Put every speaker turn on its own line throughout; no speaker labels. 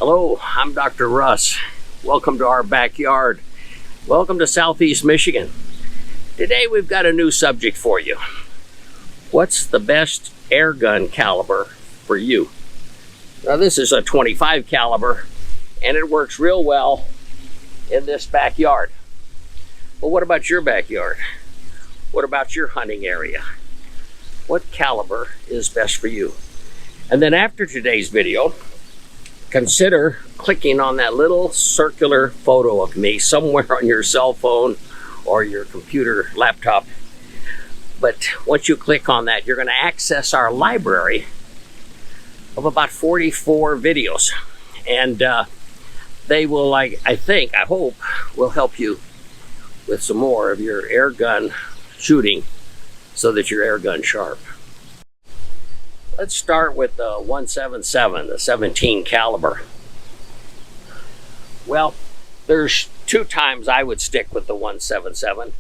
Hello, I'm Dr. Russ. Welcome to our backyard. Welcome to Southeast Michigan. Today we've got a new subject for you. What's the best air gun caliber for you? Now this is a 25 caliber and it works real well in this backyard. But what about your backyard? What about your hunting area? What caliber is best for you? And then after today's video, consider clicking on that little circular photo of me somewhere on your cell phone or your computer, laptop. But once you click on that, you're going to access our library of about 44 videos. And they will, I hope, will help you with some more of your air gun shooting so that your air gun sharp. Let's start with the 177, the 17 caliber. Well, there's two times I would stick with the 177,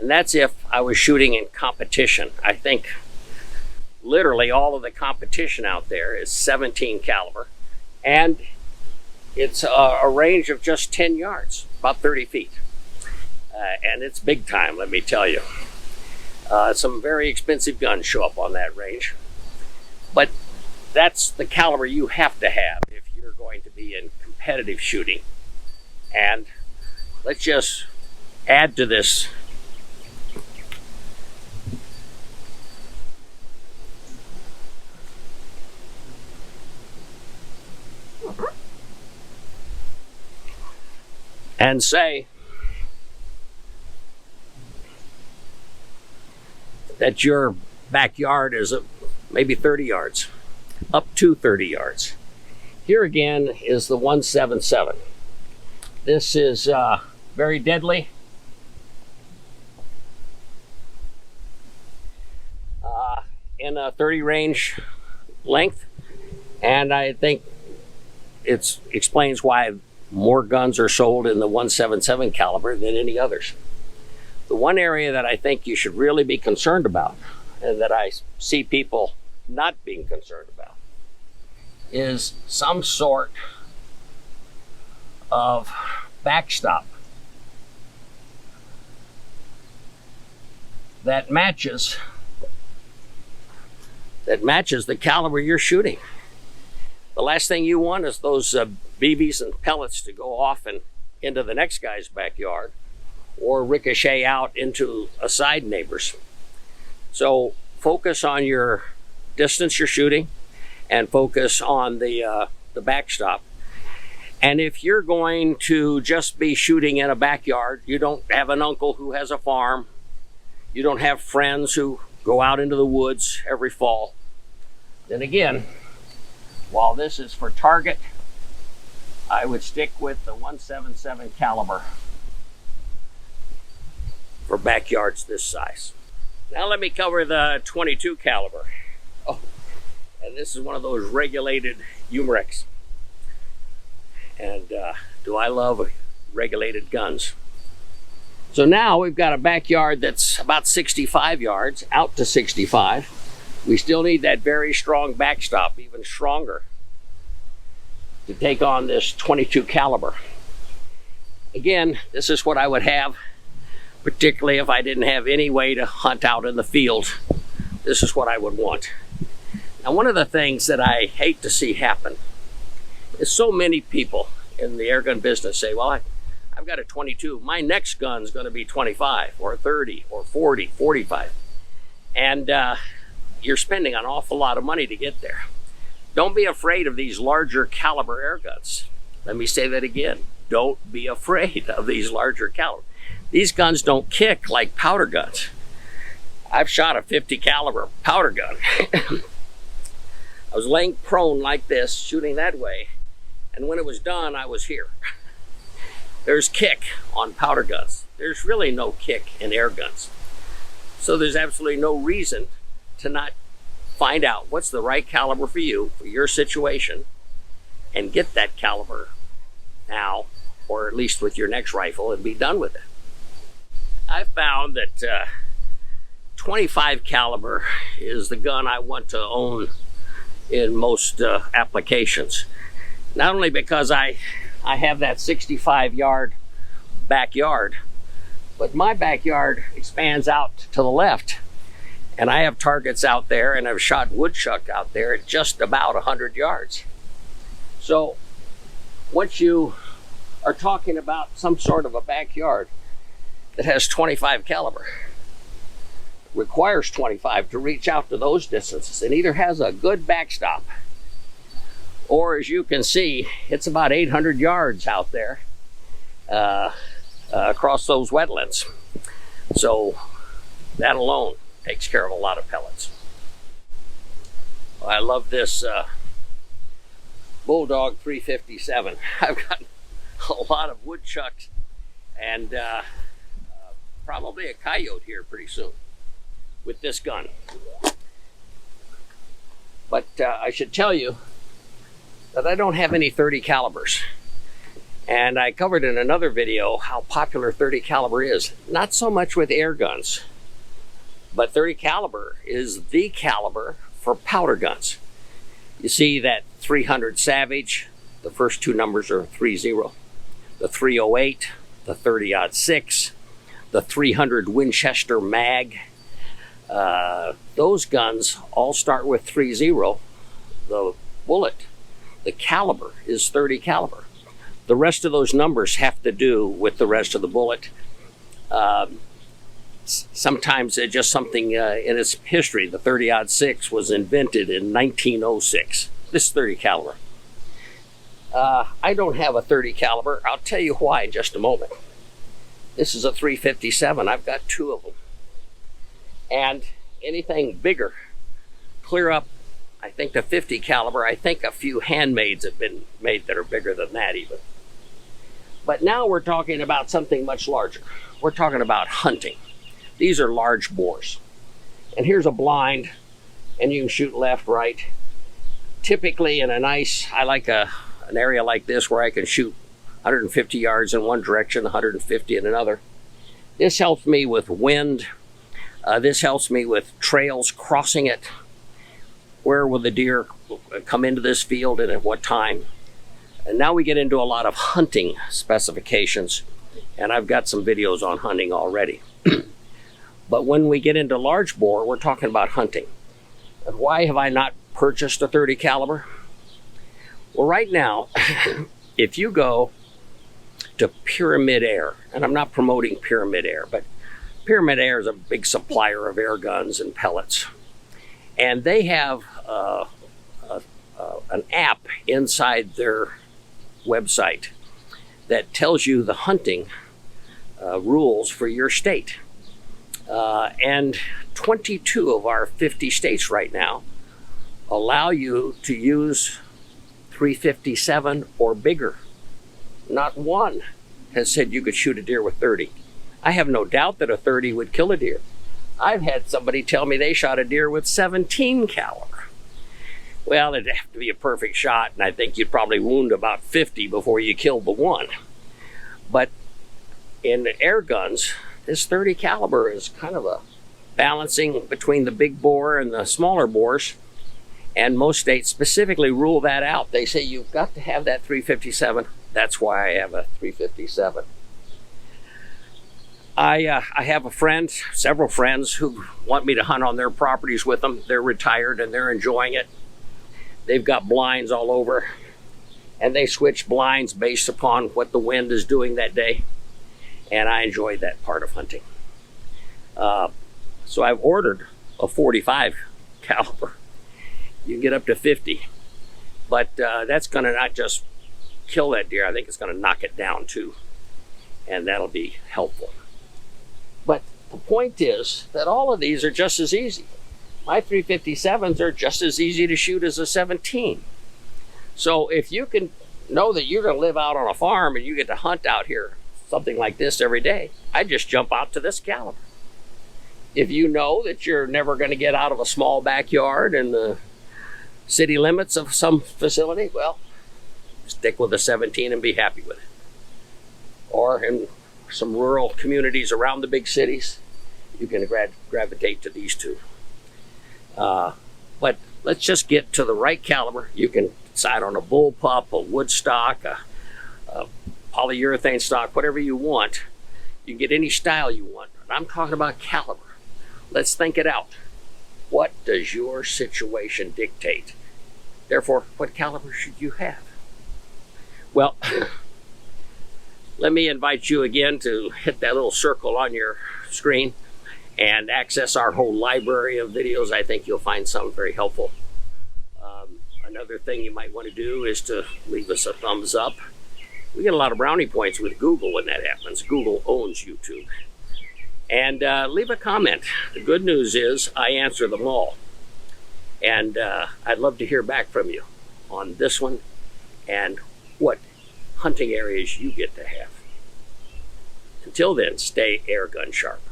and that's if I was shooting in competition. I think literally all of the competition out there is 17 caliber, and it's a range of just 10 yards, about 30 feet. And it's big time, let me tell you. Some very expensive guns show up on that range. But that's the caliber you have to have if you're going to be in competitive shooting. And let's just add to this. And say that your backyard is maybe 30 yards, up to 30 yards. Here again is the 177. This is very deadly. In a 30 range length, and I think it explains why more guns are sold in the 177 caliber than any others. The one area that I think you should really be concerned about, and that I see people not being concerned about, is some sort of backstop that matches the caliber you're shooting. The last thing you want is those BBs and pellets to go off and into the next guy's backyard or ricochet out into a side neighbor's. So focus on your distance you're shooting and focus on the backstop. And if you're going to just be shooting in a backyard, you don't have an uncle who has a farm, you don't have friends who go out into the woods every fall, then again, while this is for target, I would stick with the 177 caliber for backyards this size. Now let me cover the 22 caliber. Oh, and this is one of those regulated Umarex. And do I love regulated guns. So now we've got a backyard that's about 65 yards, out to 65. We still need that very strong backstop, even stronger, to take on this 22 caliber. Again, this is what I would have, particularly if I didn't have any way to hunt out in the field. This is what I would want. Now, one of the things that I hate to see happen is so many people in the airgun business say, well, I've got a 22. My next gun's going to be 25 or 30 or 40, 45. And you're spending an awful lot of money to get there. Don't be afraid of these larger caliber air guns. Let me say that again. Don't be afraid of these larger caliber. These guns don't kick like powder guns. I've shot a 50 caliber powder gun. I was laying prone like this, shooting that way, and when it was done, I was here. There's kick on powder guns. There's really no kick in air guns. So there's absolutely no reason to not find out what's the right caliber for you, for your situation, and get that caliber now, or at least with your next rifle, and be done with it. I found that 25 caliber is the gun I want to own in most applications. Not only because I have that 65-yard backyard, but my backyard expands out to the left. And I have targets out there, and I've shot woodchuck out there at just about 100 yards. So once you are talking about some sort of a backyard that has 25 caliber, requires 25 to reach out to those distances, and either has a good backstop, or as you can see, it's about 800 yards out there across those wetlands. So that alone takes care of a lot of pellets. I love this Bulldog 357. I've got a lot of woodchucks and probably a coyote here pretty soon with this gun. But I should tell you that I don't have any 30 calibers. And I covered in another video how popular 30 caliber is. Not so much with air guns, but 30 caliber is the caliber for powder guns. You see that 300 Savage, the first two numbers are 30. The 308, the 30-06, the 300 Winchester Mag. Those guns all start with 30. The bullet, the caliber is 30 caliber. The rest of those numbers have to do with the rest of the bullet. Sometimes it's just something in its history. The 30-06 was invented in 1906. This is 30 caliber. I don't have a 30 caliber. I'll tell you why in just a moment. This is a 357. I've got two of them. And anything bigger, clear up, I think the 50 caliber, I think a few handmades have been made that are bigger than that even. But now we're talking about something much larger. We're talking about hunting. These are large bores. And here's a blind, and you can shoot left, right. Typically in a nice, I like an area like this where I can shoot 150 yards in one direction, 150 in another. This helps me with wind. This helps me with trails, crossing it. Where will the deer come into this field and at what time? And now we get into a lot of hunting specifications, and I've got some videos on hunting already. But when we get into large bore, we're talking about hunting. And why have I not purchased a 30 caliber? Well, right now, if you go to Pyramid Air, and I'm not promoting Pyramid Air, but Pyramid Air is a big supplier of air guns and pellets. And they have an app inside their website that tells you the hunting rules for your state. And 22 of our 50 states right now allow you to use 357 or bigger. Not one has said you could shoot a deer with 30. I have no doubt that a 30 would kill a deer. I've had somebody tell me they shot a deer with 17 caliber. Well, it'd have to be a perfect shot, and I think you'd probably wound about 50 before you killed the one. But in air guns, this 30 caliber is kind of a balancing between the big bore and the smaller bores. And most states specifically rule that out. They say you've got to have that 357. That's why I have a 357. I have a friend, several friends who want me to hunt on their properties with them. They're retired and they're enjoying it. They've got blinds all over, and they switch blinds based upon what the wind is doing that day. And I enjoy that part of hunting. So I've ordered a 45 caliber. You can get up to 50, but that's going to not just kill that deer. I think it's going to knock it down too, and that'll be helpful. But the point is that all of these are just as easy. My 357s are just as easy to shoot as a 17. So if you can know that you're going to live out on a farm and you get to hunt out here, something like this every day, I just jump out to this caliber. If you know that you're never going to get out of a small backyard in the city limits of some facility, well, stick with a 17 and be happy with it. Or in some rural communities around the big cities, you can gravitate to these two. But let's just get to the right caliber. You can decide on a bullpup, a wood stock, a polyurethane stock, whatever you want. You can get any style you want. But I'm talking about caliber. Let's think it out. What does your situation dictate? Therefore, what caliber should you have? Well, let me invite you again to hit that little circle on your screen and access our whole library of videos. I think you'll find some very helpful. Another thing you might want to do is to leave us a thumbs up. We get a lot of brownie points with Google when that happens. Google owns YouTube. And leave a comment. The good news is I answer them all. And I'd love to hear back from you on this one and what hunting areas you get to have. Until then, stay airgun sharp.